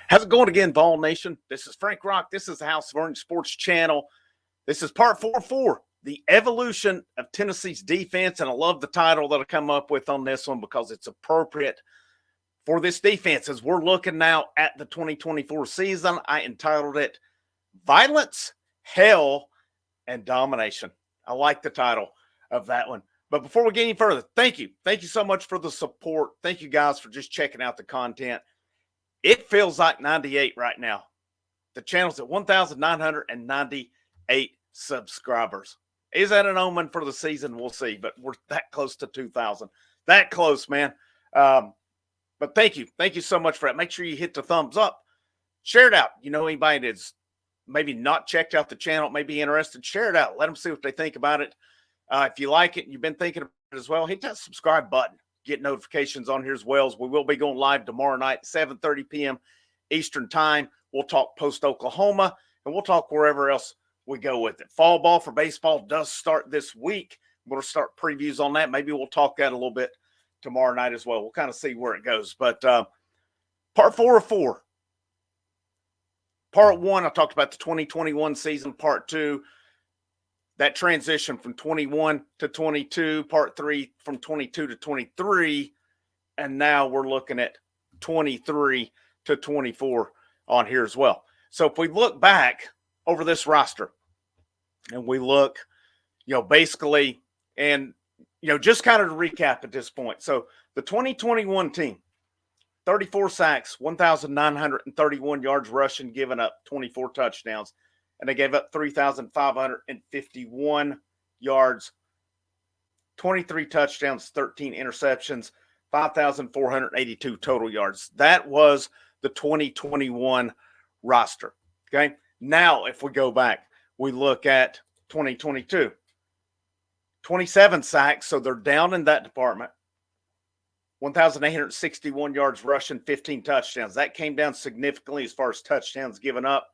How's it going again, Vol Nation? This is Frank Rock. This is the House of Orange Sports Channel. This is part 4, the evolution of Tennessee's defense. And I love the title that I come up with on this one because it's appropriate for this defense. As we're looking now at the 2024 season, I entitled it Violence, Hell, and Domination. I like the title of that one. But before we get any further, thank you. Thank you so much for the support. Thank you guys for just checking out the content. It feels like 98 right now. The channel's at 1,998 subscribers. Is that an omen for the season? We'll see, but we're that close to 2,000. That close, man. But thank you. Thank you so much for that. Make sure you hit the thumbs up. Share it out. You know, anybody that's maybe not checked out the channel, may be interested, share it out. Let them see what they think about it. If you like it and you've been thinking about it as well, hit that subscribe button. Get notifications on here as well. We will be going live tomorrow night, 7:30 p.m. Eastern time. We'll talk post-Oklahoma, and we'll talk wherever else we go with it. Fall ball for baseball does start this week. We'll start previews on that. Maybe we'll talk that a little bit tomorrow night as well. We'll kind of see where it goes. But part 4 of 4. Part 1, I talked about the 2021 season. Part 2, that transition from 21 to 22, part 3 from 22 to 23, and now we're looking at 23 to 24 on here as well. So if we look back over this roster and we look, basically, and, just kind of to recap at this point. So the 2021 team, 34 sacks, 1,931 yards rushing, giving up 24 touchdowns. And they gave up 3,551 yards, 23 touchdowns, 13 interceptions, 5,482 total yards. That was the 2021 roster. Okay. Now, if we go back, we look at 2022, 27 sacks. So they're down in that department. 1,861 yards rushing, 15 touchdowns. That came down significantly as far as touchdowns given up.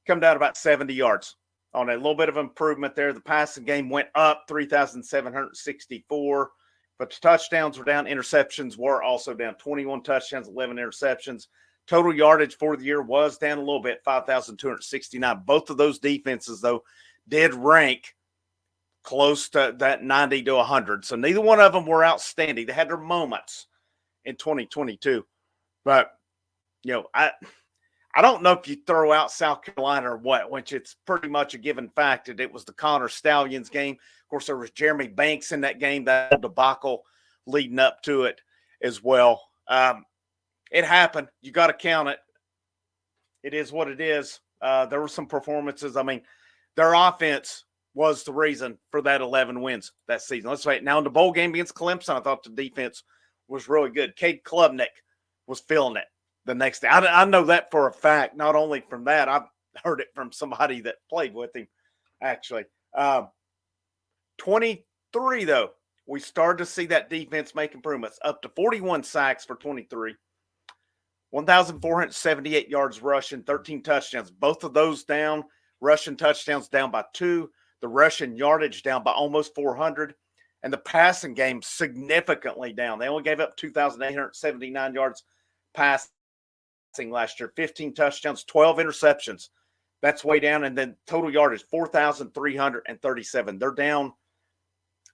Come down about 70 yards on a little bit of improvement there. The passing game went up 3,764, but the touchdowns were down. Interceptions were also down, 21 touchdowns, 11 interceptions. Total yardage for the year was down a little bit, 5,269. Both of those defenses, though, did rank close to that 90 to 100. So neither one of them were outstanding. They had their moments in 2022. But, I don't know if you throw out South Carolina or what, which it's pretty much a given fact that it was the Connor Stallions game. Of course, there was Jeremy Banks in that game, that debacle leading up to it as well. It happened. You got to count it. It is what it is. There were some performances. I mean, their offense was the reason for that 11 wins that season. Let's say now in the bowl game against Clemson, I thought the defense was really good. Cade Klubnik was feeling it. The next day, I know that for a fact. Not only from that, I've heard it from somebody that played with him, actually. 23, though, we started to see that defense make improvements. Up to 41 sacks for 23. 1,478 yards rushing, 13 touchdowns. Both of those down. Rushing touchdowns down by 2. The rushing yardage down by almost 400. And the passing game significantly down. They only gave up 2,879 yards passing last year, 15 touchdowns, 12 interceptions. That's way down. And then total yardage, 4,337. They're down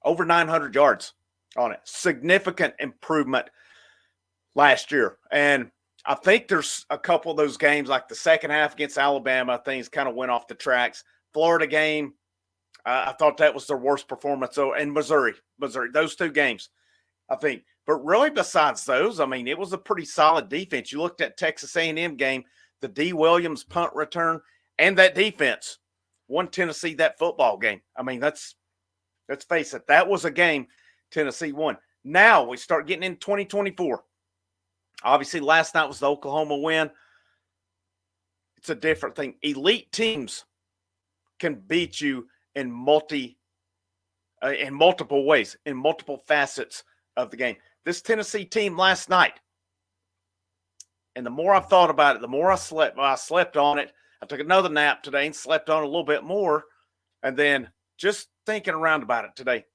over 900 yards on it. Significant improvement last year. And I think there's a couple of those games, like the second half against Alabama, things kind of went off the tracks. Florida game, I thought that was their worst performance. And Missouri, those two games, I think. But really, besides those, I mean, it was a pretty solid defense. You looked at Texas A&M game, the D. Williams punt return, and that defense won Tennessee that football game. I mean, let's face it, that was a game Tennessee won. Now we start getting into 2024. Obviously, last night was the Oklahoma win. It's a different thing. Elite teams can beat you in multiple ways, in multiple facets of the game. This Tennessee team last night, and the more I thought about it, the more I slept. Well, I slept on it. I took another nap today and slept on it a little bit more. And then just thinking around about it today,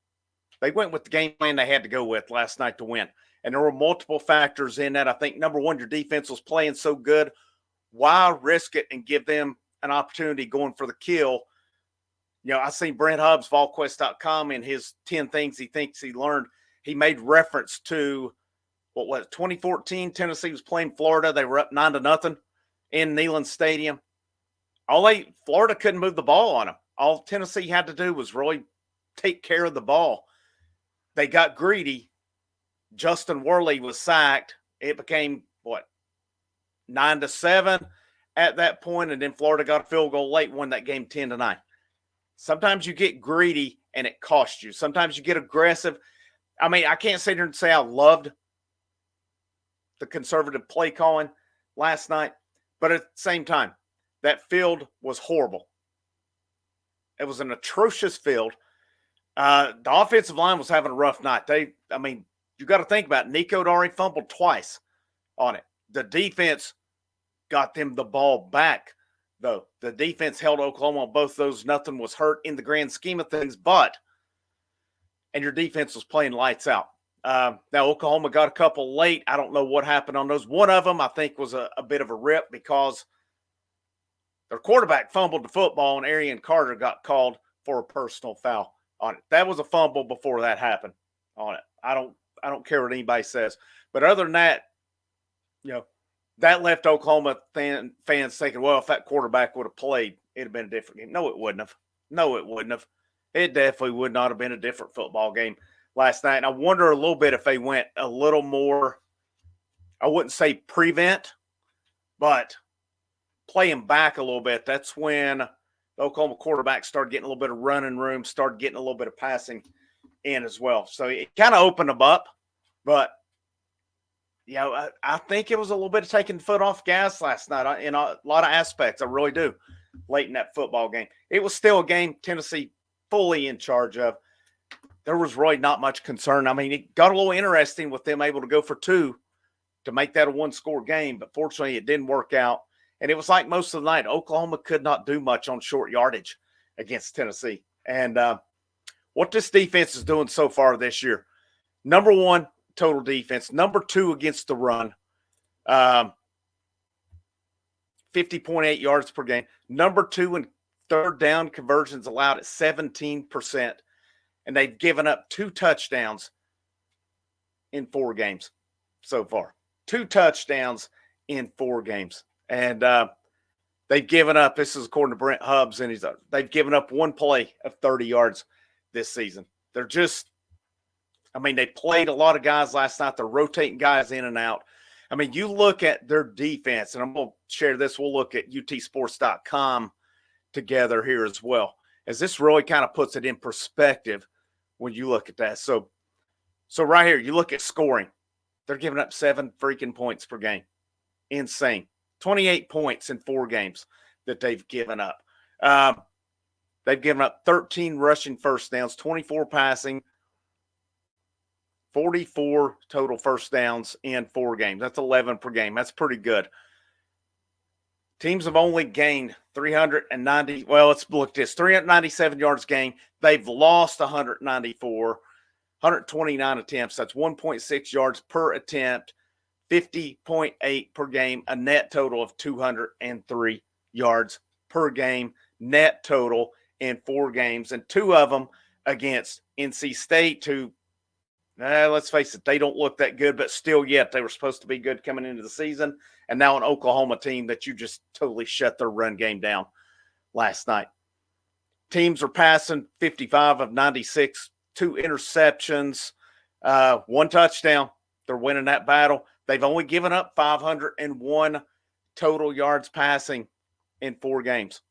they went with the game plan they had to go with last night to win. And there were multiple factors in that. I think, number one, your defense was playing so good. Why risk it and give them an opportunity going for the kill? I seen Brent Hubbs, volquest.com, in his 10 things he thinks he learned. He made reference to, what was it, 2014, Tennessee was playing Florida. They were up 9-0 in Neyland Stadium. Florida couldn't move the ball on them. All Tennessee had to do was really take care of the ball. They got greedy. Justin Worley was sacked. It became, 9-7 at that point, and then Florida got a field goal late, won that game 10-9. Sometimes you get greedy and it costs you. Sometimes you get aggressive. I mean, I can't sit here and say I loved the conservative play calling last night, but at the same time, that field was horrible. It was an atrocious field. The offensive line was having a rough night. You got to think about it. Nico had already fumbled twice on it. The defense got them the ball back, though. The defense held Oklahoma on both those. Nothing was hurt in the grand scheme of things, and your defense was playing lights out. Now, Oklahoma got a couple late. I don't know what happened on those. One of them, I think, was a bit of a rip because their quarterback fumbled the football, and Arian Carter got called for a personal foul on it. That was a fumble before that happened on it. I don't care what anybody says. But other than that, that left Oklahoma fans thinking, well, if that quarterback would have played, it'd have been a different game. No, it wouldn't have. It definitely would not have been a different football game last night. And I wonder a little bit if they went a little more, I wouldn't say prevent, but playing back a little bit. That's when the Oklahoma quarterback started getting a little bit of running room, started getting a little bit of passing in as well. So it kind of opened them up, but I think it was a little bit of taking the foot off gas last night in a lot of aspects. I really do. Late in that football game, it was still a game Tennessee fully in charge of. There was really not much concern. I mean, it got a little interesting with them able to go for two to make that a one-score game, but fortunately it didn't work out. And it was like most of the night, Oklahoma could not do much on short yardage against Tennessee. And what this defense is doing so far this year, number one, total defense. Number two against the run, 50.8 yards per game. Number two in third down conversions allowed at 17%. And they've given up 2 touchdowns in 4 games so far. 2 touchdowns in 4 games. And they've given up, this is according to Brent Hubbs, and they've given up 1 play of 30 yards this season. They're just, they played a lot of guys last night. They're rotating guys in and out. You look at their defense, and I'm going to share this. We'll look at utsports.com together here as well, as this really kind of puts it in perspective when you look at that. So right here, you look at scoring. They're giving up 7 freaking points per game. Insane. 28 points in 4 games that they've given up. They've given up 13 rushing first downs, 24 passing, 44 total first downs in 4 games. That's 11 per game. That's pretty good. Teams have only gained 390. Well, let's look at this. 397 yards gained. They've lost 194, 129 attempts. That's 1.6 yards per attempt, 50.8 per game, a net total of 203 yards per game, net total in 4 games, and 2 of them against NC State, who, let's face it, they don't look that good, but still yet they were supposed to be good coming into the season. And now an Oklahoma team that you just totally shut their run game down last night. Teams are passing 55 of 96, 2 interceptions, 1 touchdown. They're winning that battle. They've only given up 501 total yards passing in 4 games.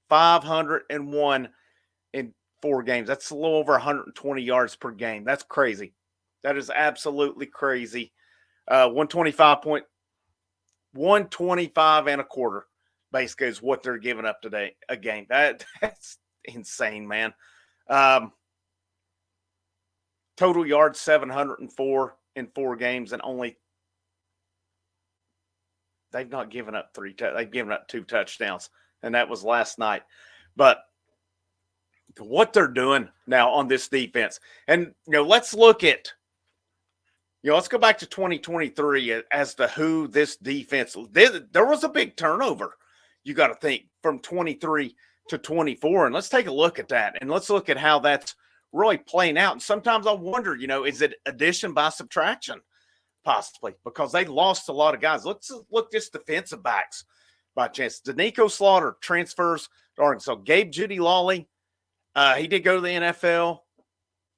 501 in 4 games. That's a little over 120 yards per game. That's crazy. That is absolutely crazy. 125 and a quarter basically is what they're giving up today a game. That's insane, man. Total yards 704 in 4 games, and only they've not given up 3. They've given up 2 touchdowns, and that was last night. But what they're doing now on this defense, and let's look at let's go back to 2023 as to who this defense. There was a big turnover. You got to think from 23 to 24, and let's take a look at that, and let's look at how that's really playing out. And sometimes I wonder, is it addition by subtraction, possibly, because they lost a lot of guys. Let's look just defensive backs by chance. Danico Slaughter transfers to Arkansas. Gabe Judy Lawley, he did go to the NFL.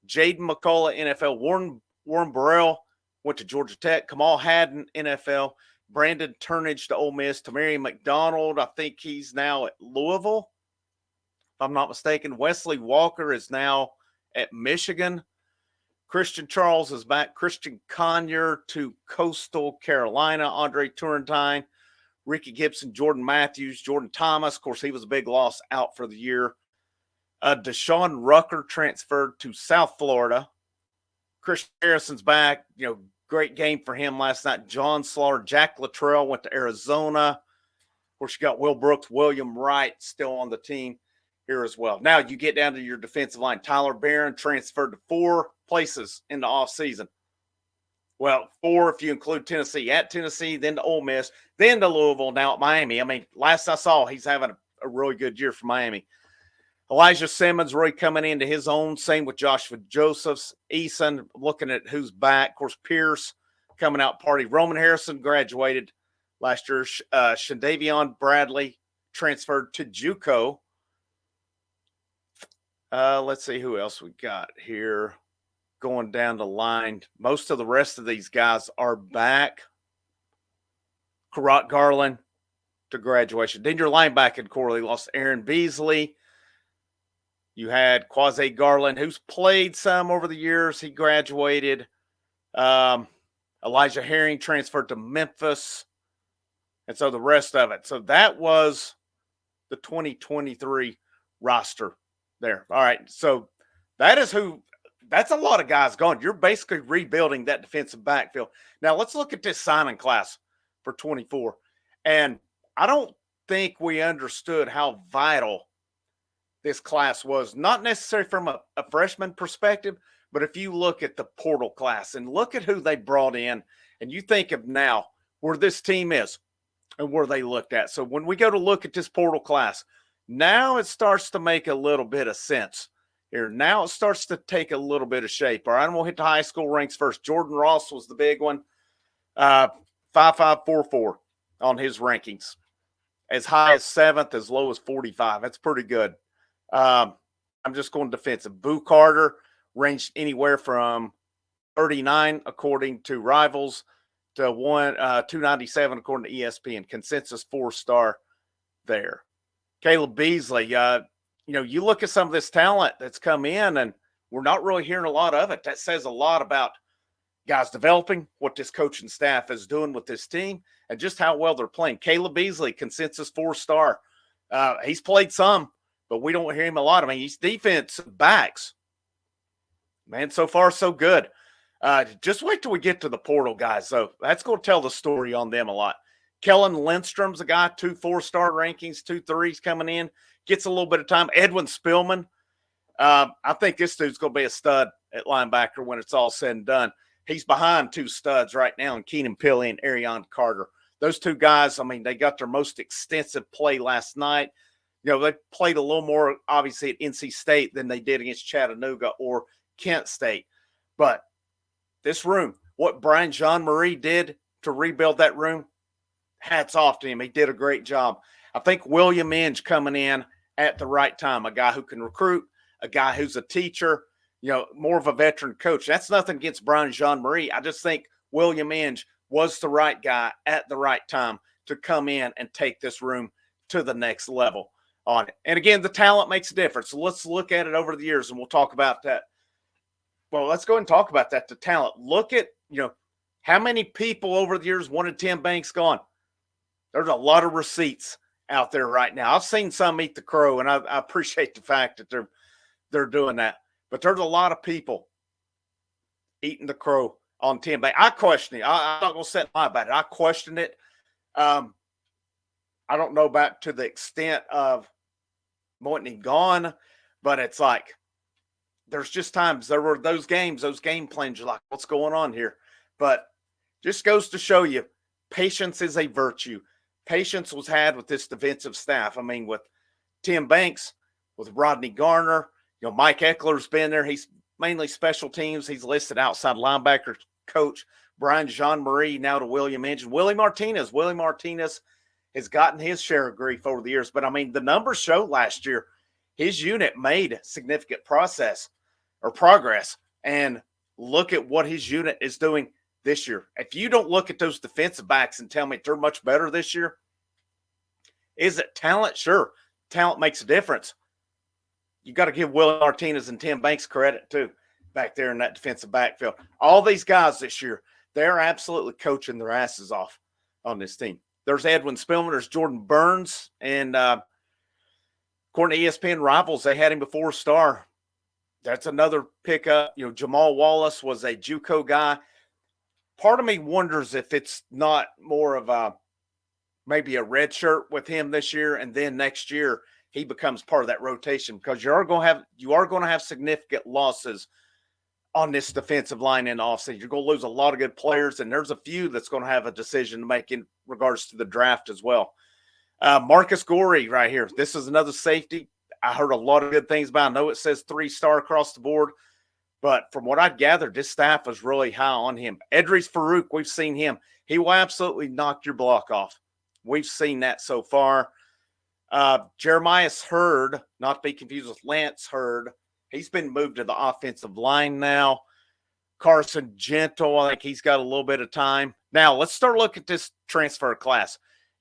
Jaden McCullough, NFL. Warren Burrell went to Georgia Tech. Kamal Haddon, NFL. Brandon Turnage to Ole Miss. Tamari McDonald, I think he's now at Louisville, if I'm not mistaken. Wesley Walker is now at Michigan. Christian Charles is back. Christian Conyer to Coastal Carolina. Andre Turrentine, Ricky Gibson, Jordan Matthews, Jordan Thomas. Of course, he was a big loss out for the year. Deshaun Rucker transferred to South Florida. Christian Harrison's back. Great game for him last night. John Slaughter, Jack Luttrell went to Arizona. Of course, you got Will Brooks, William Wright still on the team here as well. Now you get down to your defensive line. Tyler Barron transferred to 4 places in the offseason. Well, 4 if you include Tennessee. At Tennessee, then to Ole Miss, then to Louisville, now at Miami. I mean, last I saw, he's having a really good year for Miami. Elijah Simmons really coming into his own. Same with Joshua Josephs. Eason, looking at who's back. Of course, Pierce coming out party. Roman Harrison graduated last year. Shandavion Bradley transferred to JUCO. Let's see who else we got here. Going down the line. Most of the rest of these guys are back. Karat Garland to graduation. Then your linebacker core, they lost Aaron Beasley. You had Quasi Garland, who's played some over the years. He graduated. Elijah Herring transferred to Memphis. And so the rest of it. So that was the 2023 roster there. All right. So that's a lot of guys gone. You're basically rebuilding that defensive backfield. Now let's look at this signing class for 24. And I don't think we understood how vital this class was, not necessarily from a freshman perspective, but if you look at the portal class and look at who they brought in, and you think of now where this team is and where they looked at. So when we go to look at this portal class, now it starts to make a little bit of sense here. Now it starts to take a little bit of shape. All right, and we'll hit the high school ranks first. Jordan Ross was the big one, 5544 on his rankings. As high as 7th, as low as 45. That's pretty good. I'm just going defensive. Boo Carter ranged anywhere from 39 according to Rivals to 297 according to ESPN. Consensus 4-star there. Caleb Beasley, you look at some of this talent that's come in, and we're not really hearing a lot of it. That says a lot about guys developing, what this coaching staff is doing with this team, and just how well they're playing. Caleb Beasley, consensus 4-star. He's played some, but we don't hear him a lot. I mean, he's defense backs. Man, so far, so good. Just wait till we get to the portal guys, though. That's going to tell the story on them a lot. Kellen Lindstrom's a guy, 2 4-star rankings, 2 3s coming in. Gets a little bit of time. Edwin Spillman. I think this dude's going to be a stud at linebacker when it's all said and done. He's behind 2 studs right now in Keenan Pilley and Arion Carter. Those 2 guys, I mean, they got their most extensive play last night. They played a little more, obviously, at NC State than they did against Chattanooga or Kent State. But this room, what Brian Jean-Marie did to rebuild that room, hats off to him. He did a great job. I think William Inge coming in at the right time, a guy who can recruit, a guy who's a teacher, more of a veteran coach. That's nothing against Brian Jean-Marie. I just think William Inge was the right guy at the right time to come in and take this room to the next level on it. And again, the talent makes a difference. So let's look at it over the years, and we'll talk about that. Well, let's go ahead and talk about that, the talent. Look at, how many people over the years wanted Tim Banks gone. There's a lot of receipts out there right now. I've seen some eat the crow, and I appreciate the fact that they're doing that. But there's a lot of people eating the crow on Tim Banks. I question it. I'm not going to set my about it. I questioned it. I don't know about to the extent of wanting him gone, but it's like there's just times there were those game plans. You're like, what's going on here? But just goes to show you, patience is a virtue. Patience was had with this defensive staff. I mean, with Tim Banks, with Rodney Garner, Mike Eckler's been there. He's mainly special teams. He's listed outside linebacker coach. Brian Jean-Marie, now to William Engine. Willie Martinez has gotten his share of grief over the years. But, I mean, the numbers show last year his unit made significant progress. And look at what his unit is doing this year. If you don't look at those defensive backs and tell me they're much better this year, is it talent? Sure. Talent makes a difference. You got to give Willie Martinez and Tim Banks credit, too, back there in that defensive backfield. All these guys this year, they're absolutely coaching their asses off on this team. There's Edwin Spillman, there's Jordan Burns, and according to ESPN Rivals, they had him before star. That's another pickup. Jamal Wallace was a JUCO guy. Part of me wonders if it's not more of maybe a red shirt with him this year, and then next year he becomes part of that rotation, because you are going to have significant losses on this defensive line in the offseason. You're going to lose a lot of good players, and there's a few that's going to have a decision to make in regards to the draft as well. Marcus Gorey right here. This is another safety. I heard a lot of good things about. I know it says 3-star across the board, but from what I've gathered, this staff is really high on him. Edris Farouk, we've seen him. He will absolutely knock your block off. We've seen that so far. Jeremiah Hurd, not to be confused with Lance Hurd. He's been moved to the offensive line now. Carson Gentle, I think he's got a little bit of time. Now, let's start looking at this transfer class.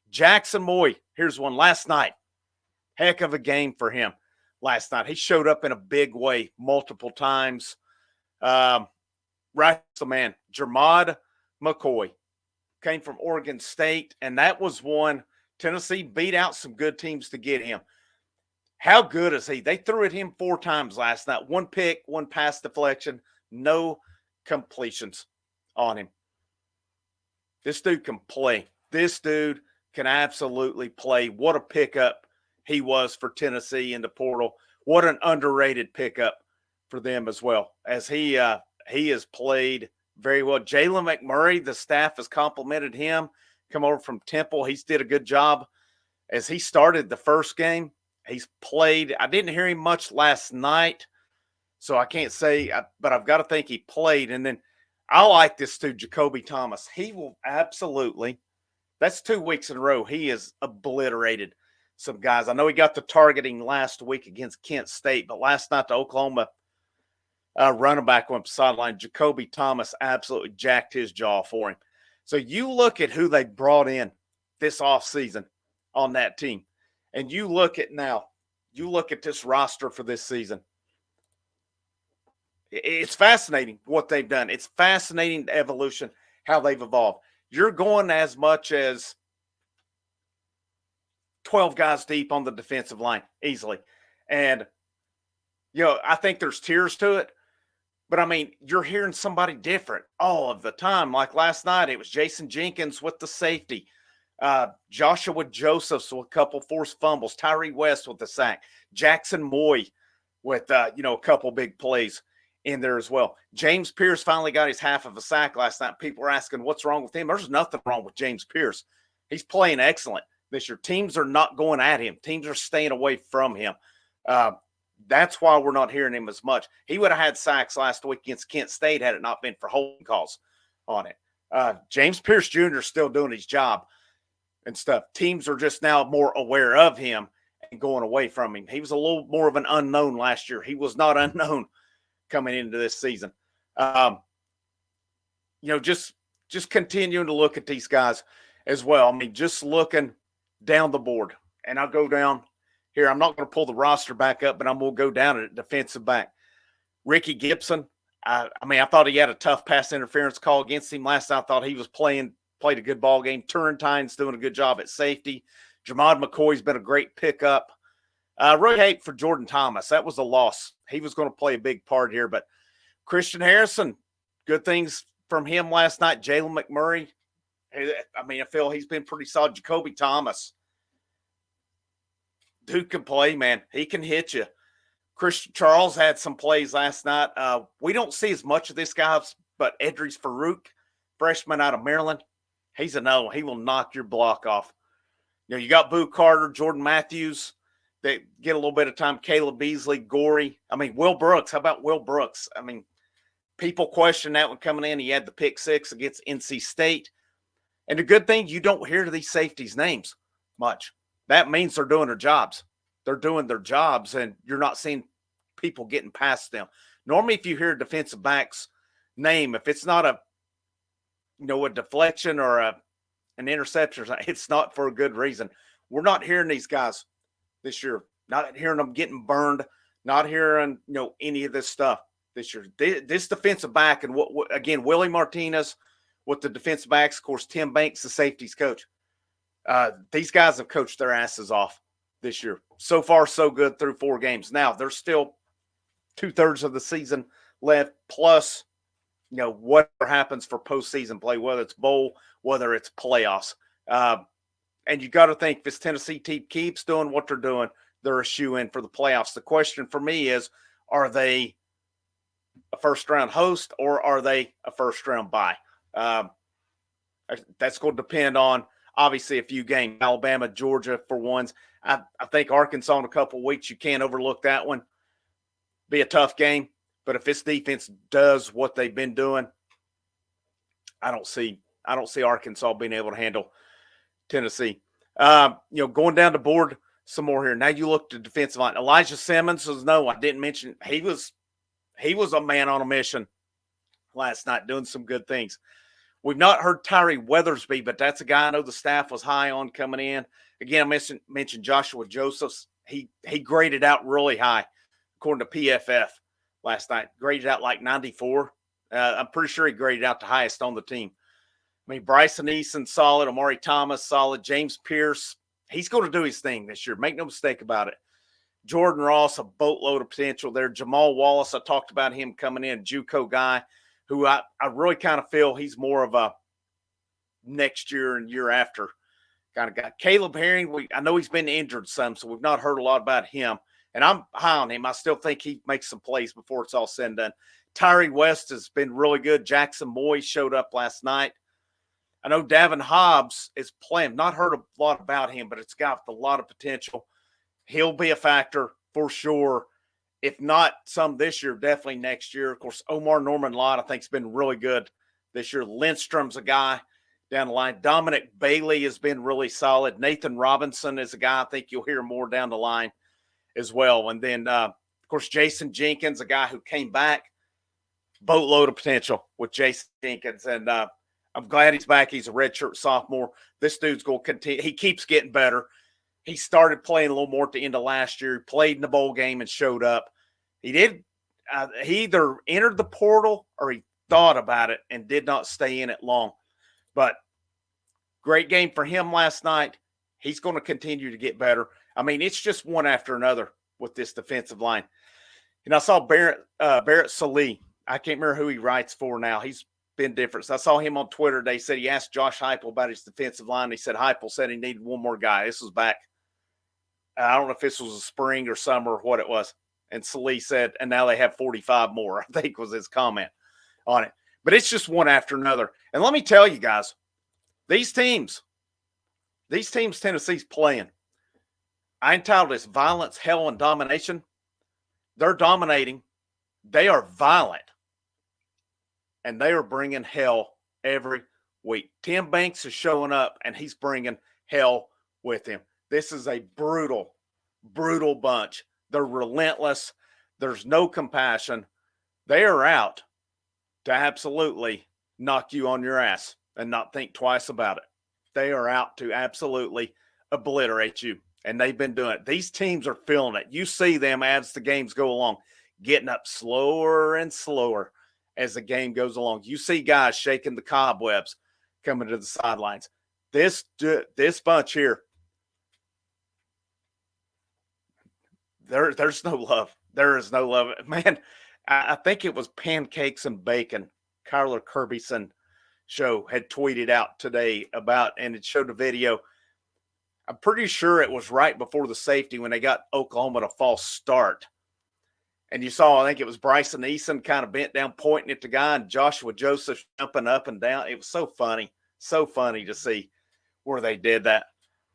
Jackson Moy, here's one last night. Heck of a game for him last night. He showed up in a big way multiple times. Right, so man, Jermod McCoy came from Oregon State, and that was one. Tennessee beat out some good teams to get him. How good is he? They threw at him 4 times last night. 1 pick, 1 pass deflection, no completions on him. This dude can play. This dude can absolutely play. What a pickup he was for Tennessee in the portal. What an underrated pickup for them as well, as he has played very well. Jalen McMurray, the staff has complimented him. Come over from Temple. He's did a good job as he started the first game. He's played. I didn't hear him much last night, so I can't say, but I've got to think he played. And then I like this too, Jacoby Thomas. He will absolutely, that's 2 weeks in a row, he has obliterated some guys. I know he got the targeting last week against Kent State, but last night the Oklahoma running back went sideline. Jacoby Thomas absolutely jacked his jaw for him. So you look at who they brought in this offseason on that team. And you look at this roster for this season. It's fascinating what they've done. It's fascinating, the evolution, how they've evolved. You're going as much as 12 guys deep on the defensive line easily. And, I think there's tiers to it. But, I mean, you're hearing somebody different all of the time. Like last night, it was Jason Jenkins with the safety. Joshua Josephs with a couple forced fumbles. Tyree West with the sack. Jackson Moy with, a couple big plays in there as well. James Pierce finally got his half of a sack last night. People were asking what's wrong with him. There's nothing wrong with James Pierce. He's playing excellent this year. Teams are not going at him. Teams are staying away from him. That's why we're not hearing him as much. He would have had sacks last week against Kent State had it not been for holding calls on it. James Pierce Jr. is still doing his job and stuff. Teams are just now more aware of him and going away from him. He was a little more of an unknown last year. He was not unknown coming into this season. Just continuing to look at these guys as well. I mean, just looking down the board, and I'll go down here. I'm not going to pull the roster back up, but I'm going to go down at defensive back. Ricky Gibson. I thought he had a tough pass interference call against him last night. I thought he was played a good ball game. Turrentine's doing a good job at safety. Jermod McCoy's been a great pickup. Really hate for Jordan Thomas. That was a loss. He was going to play a big part here, but Christian Harrison, good things from him last night. Jalen McMurray. I feel he's been pretty solid. Jacoby Thomas. Dude can play, man. He can hit you. Christian Charles had some plays last night. We don't see as much of this guy, but Edris Farouk freshman out of Maryland. He's a no. He will knock your block off. You got Boo Carter, Jordan Matthews. They get a little bit of time. Caleb Beasley, Gorey. Will Brooks. How about Will Brooks? People question that one coming in. He had the pick 6 against NC State. And the good thing, you don't hear these safeties' names much. That means they're doing their jobs. They're doing their jobs, and you're not seeing people getting past them. Normally, if you hear a defensive back's name, if it's not a deflection or an interception, it's not for a good reason. We're not hearing these guys this year. Not hearing them getting burned. Not hearing any of this stuff this year. This defensive back, and again, Willie Martinez with the defensive backs. Of course, Tim Banks, the safeties coach. These guys have coached their asses off this year. So far, so good through 4 games. Now, there's still 2/3 of the season left, plus, whatever happens for postseason play, whether it's bowl, whether it's playoffs. And you got to think, if this Tennessee team keeps doing what they're doing, they're a shoe-in for the playoffs. The question for me is, are they a first-round host or are they a first-round bye? That's going to depend on, obviously, a few games. Alabama, Georgia for ones. I think Arkansas in a couple of weeks, you can't overlook that one. Be a tough game. But if this defense does what they've been doing, I don't see Arkansas being able to handle Tennessee. Going down the board some more here. Now you look at the defensive line. Elijah Simmons says, no, I didn't mention. He was a man on a mission last night, doing some good things. We've not heard Tyree Weathersby, but that's a guy I know the staff was high on coming in. Again, I mentioned Joshua Josephs. He graded out really high, according to PFF last night. Graded out like 94. I'm pretty sure he graded out the highest on the team. Bryson Eason, solid. Amari Thomas, solid. James Pierce, he's going to do his thing this year. Make no mistake about it. Jordan Ross, a boatload of potential there. Jamal Wallace, I talked about him coming in, JUCO guy, who I really kind of feel he's more of a next year and year after kind of guy. Caleb Herring, I know he's been injured some, so we've not heard a lot about him. And I'm high on him. I still think he makes some plays before it's all said and done. Tyree West has been really good. Jackson Moy showed up last night. I know Davin Hobbs is playing. Not heard a lot about him, but it's got a lot of potential. He'll be a factor for sure. If not some this year, definitely next year. Of course, Omar Norman Lott, I think, has been really good this year. Lindstrom's a guy down the line. Dominic Bailey has been really solid. Nathan Robinson is a guy I think you'll hear more down the line as well. And then, of course, Jason Jenkins, a guy who came back. Boatload of potential with Jason Jenkins. And I'm glad he's back. He's a redshirt sophomore. This dude's going to continue. He keeps getting better. He started playing a little more at the end of last year. He played in the bowl game and showed up. He either entered the portal or he thought about it and did not stay in it long. But great game for him last night. He's going to continue to get better. It's just one after another with this defensive line. And I saw Barrett Sallee. I can't remember who he writes for now. He's been different. So I saw him on Twitter. They said he asked Josh Heupel about his defensive line. He said Heupel said he needed one more guy. This was back. I don't know if this was a spring or summer or what it was. And Sallee said, and now they have 45 more, I think was his comment on it. But it's just one after another. And let me tell you guys, these teams Tennessee's playing, I entitled this Violence, Hell, and Domination. They're dominating. They are violent. And they are bringing hell every week. Tim Banks is showing up, and he's bringing hell with him. This is a brutal, brutal bunch. They're relentless. There's no compassion. They are out to absolutely knock you on your ass and not think twice about it. They are out to absolutely obliterate you, and they've been doing it. These teams are feeling it. You see them as the games go along, getting up slower and slower as the game goes along. You see guys shaking the cobwebs coming to the sidelines. This bunch here, there's no love. There is no love. Man, I think it was Pancakes and Bacon, Kyler Kirbyson show had tweeted out today about, and it showed a video. I'm pretty sure it was right before the safety when they got Oklahoma to false start. And you saw, I think it was Bryson Eason kind of bent down, pointing at the guy, and Joshua Joseph jumping up and down. It was so funny to see where they did that.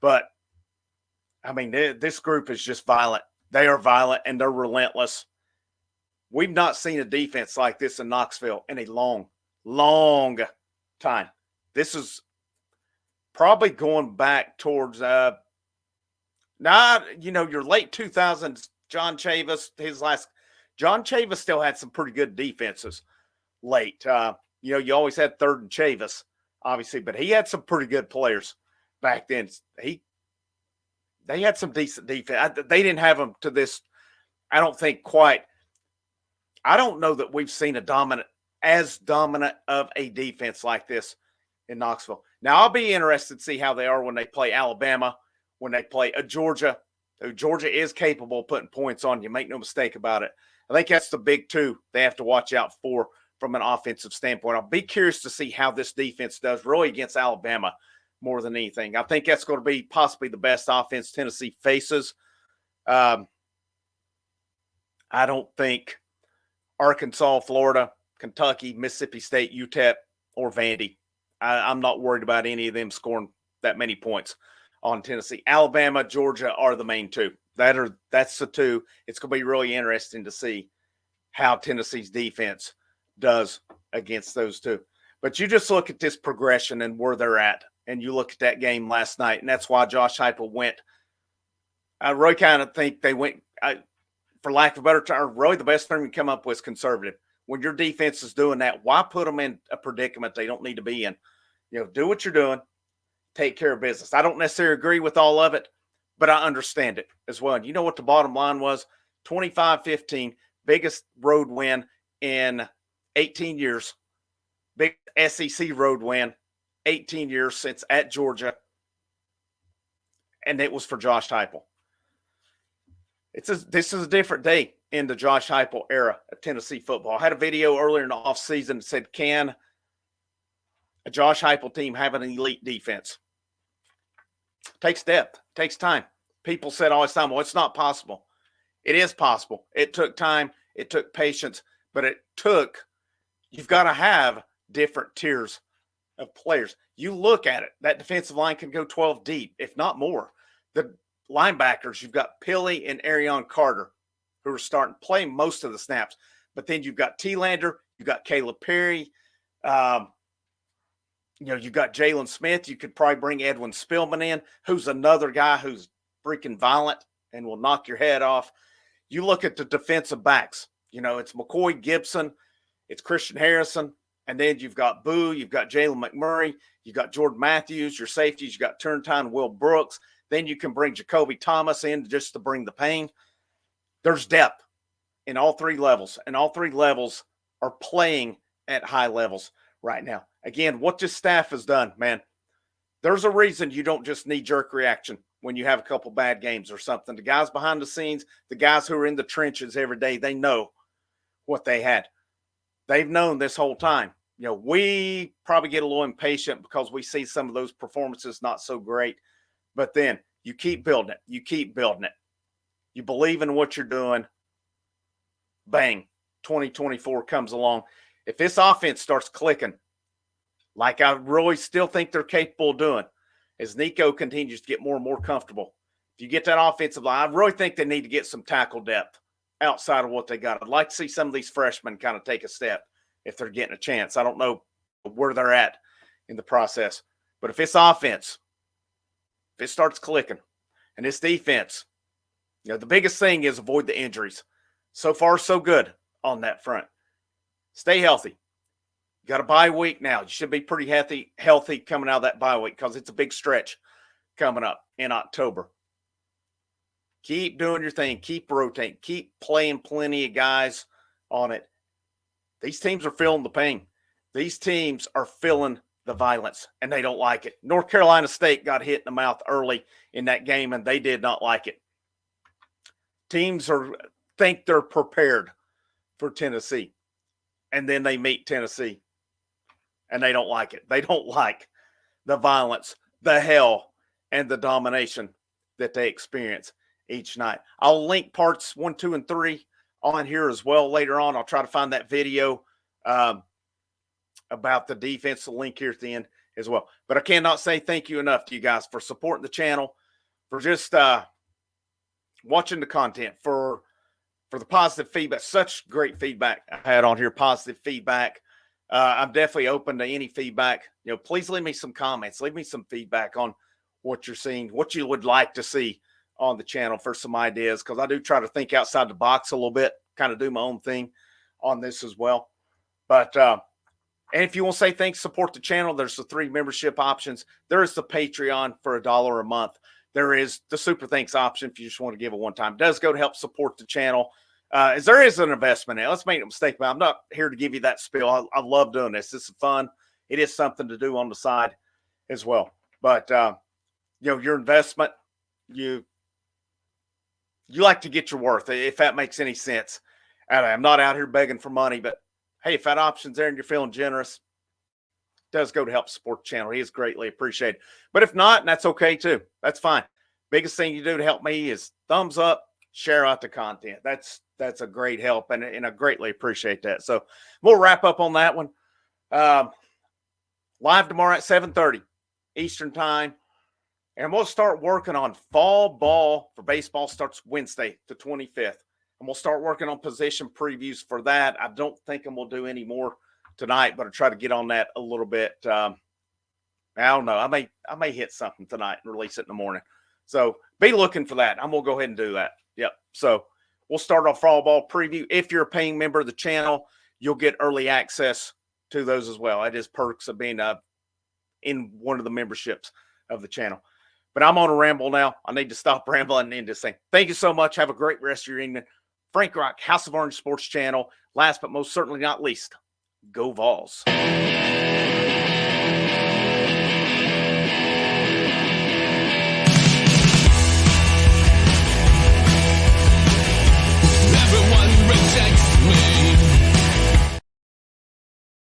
But, I mean, this group is just violent. They are violent, and they're relentless. We've not seen a defense like this in Knoxville in a long, long time. This is probably going back towards, your late 2000s, John Chavis, John Chavis still had some pretty good defenses late. You always had third and Chavis, obviously, but he had some pretty good players back then. They had some decent defense. They didn't have them to this, I don't think quite. I don't know that we've seen as dominant of a defense like this in Knoxville. Now, I'll be interested to see how they are when they play Alabama, when they play Georgia. Georgia is capable of putting points on you. Make no mistake about it. I think that's the big two they have to watch out for from an offensive standpoint. I'll be curious to see how this defense does really against Alabama more than anything. I think that's going to be possibly the best offense Tennessee faces. I don't think Arkansas, Florida, Kentucky, Mississippi State, UTEP, or Vandy. I'm not worried about any of them scoring that many points on Tennessee. Alabama, Georgia are the main two. That's the two. It's going to be really interesting to see how Tennessee's defense does against those two. But you just look at this progression and where they're at, and you look at that game last night, and that's why Josh Heupel went. I really kind of think they went, for lack of a better term, really the best term you come up with is conservative. When your defense is doing that, why put them in a predicament they don't need to be in? Do what you're doing. Take care of business. I don't necessarily agree with all of it, but I understand it as well. And you know what the bottom line was? 25-15, biggest road win in 18 years. Big SEC road win, 18 years since at Georgia. And it was for Josh Heupel. This is a different day in the Josh Heupel era of Tennessee football. I had a video earlier in the offseason that said, can a Josh Heupel team have an elite defense? Takes depth, takes time. People said all this time, well, it's not possible. It is possible. It took time. It took patience, but you've got to have different tiers of players. You look at it, that defensive line can go 12 deep, if not more. The linebackers, you've got Pilley and Arion Carter, who are starting to play most of the snaps. But then you've got T-Lander, you've got Caleb Perry, you've got Jalen Smith. You could probably bring Edwin Spillman in, who's another guy who's freaking violent and will knock your head off. You look at the defensive backs. It's McCoy Gibson, it's Christian Harrison, and then you've got Boo, you've got Jalen McMurray, you've got Jordan Matthews, your safeties, you've got Turntine, Will Brooks. Then you can bring Jacoby Thomas in just to bring the pain. There's depth in all three levels, and all three levels are playing at high levels right now. Again, what this staff has done, man, there's a reason you don't just knee-jerk reaction when you have a couple bad games or something. The guys behind the scenes, the guys who are in the trenches every day, they know what they had. They've known this whole time. We probably get a little impatient because we see some of those performances not so great. But then you keep building it. You keep building it. You believe in what you're doing. Bang. 2024 comes along. If this offense starts clicking, like I really still think they're capable of doing, as Nico continues to get more and more comfortable, if you get that offensive line, I really think they need to get some tackle depth outside of what they got. I'd like to see some of these freshmen kind of take a step if they're getting a chance. I don't know where they're at in the process. But if this offense, if it starts clicking, and this defense, the biggest thing is avoid the injuries. So far, so good on that front. Stay healthy. You got a bye week now. You should be pretty healthy coming out of that bye week because it's a big stretch coming up in October. Keep doing your thing. Keep rotating. Keep playing plenty of guys on it. These teams are feeling the pain. These teams are feeling the violence, and they don't like it. North Carolina State got hit in the mouth early in that game, and they did not like it. Teams think they're prepared for Tennessee, and then they meet Tennessee, and they don't like it. They don't like the violence, the hell, and the domination that they experience each night. I'll link parts 1, 2, and 3 on here as well later on. I'll try to find that video about the defense, the link here at the end as well. But I cannot say thank you enough to you guys for supporting the channel, for just watching the content, for the positive feedback. Such great feedback I had on here, positive feedback. I'm definitely open to any feedback. Please leave me some comments. Leave me some feedback on what you're seeing, what you would like to see on the channel for some ideas, because I do try to think outside the box a little bit, kind of do my own thing on this as well. But and if you want to say thanks, support the channel, there's the 3 membership options. There is the Patreon for $1 a month. There is the super thanks option if you just want to give a one-time. It does go to help support the channel. As there is an investment in it. Let's make no mistake about it. I'm not here to give you that spiel. I love doing this. This is fun. It is something to do on the side as well. But your investment, you like to get your worth, if that makes any sense. And I'm not out here begging for money, but hey, if that option's there and you're feeling generous, it does go to help support the channel. It is greatly appreciated. But if not, that's okay too. That's fine. Biggest thing you do to help me is thumbs up, share out the content. That's a great help, and I greatly appreciate that. So we'll wrap up on that one. Live tomorrow at 7:30 Eastern time. And we'll start working on fall ball for baseball. Starts Wednesday, the 25th. And we'll start working on position previews for that. I don't think I'm going to do any more tonight, but I'll try to get on that a little bit. I don't know. I may hit something tonight and release it in the morning. So be looking for that. I'm going to go ahead and do that. Yep. So we'll start our fall ball preview. If you're a paying member of the channel, you'll get early access to those as well. That is perks of being in one of the memberships of the channel. But I'm on a ramble now. I need to stop rambling and end this thing. Thank you so much. Have a great rest of your evening. Frank Rock, House of Orange Sports Channel. Last but most certainly not least, go Vols. Everyone rejects me.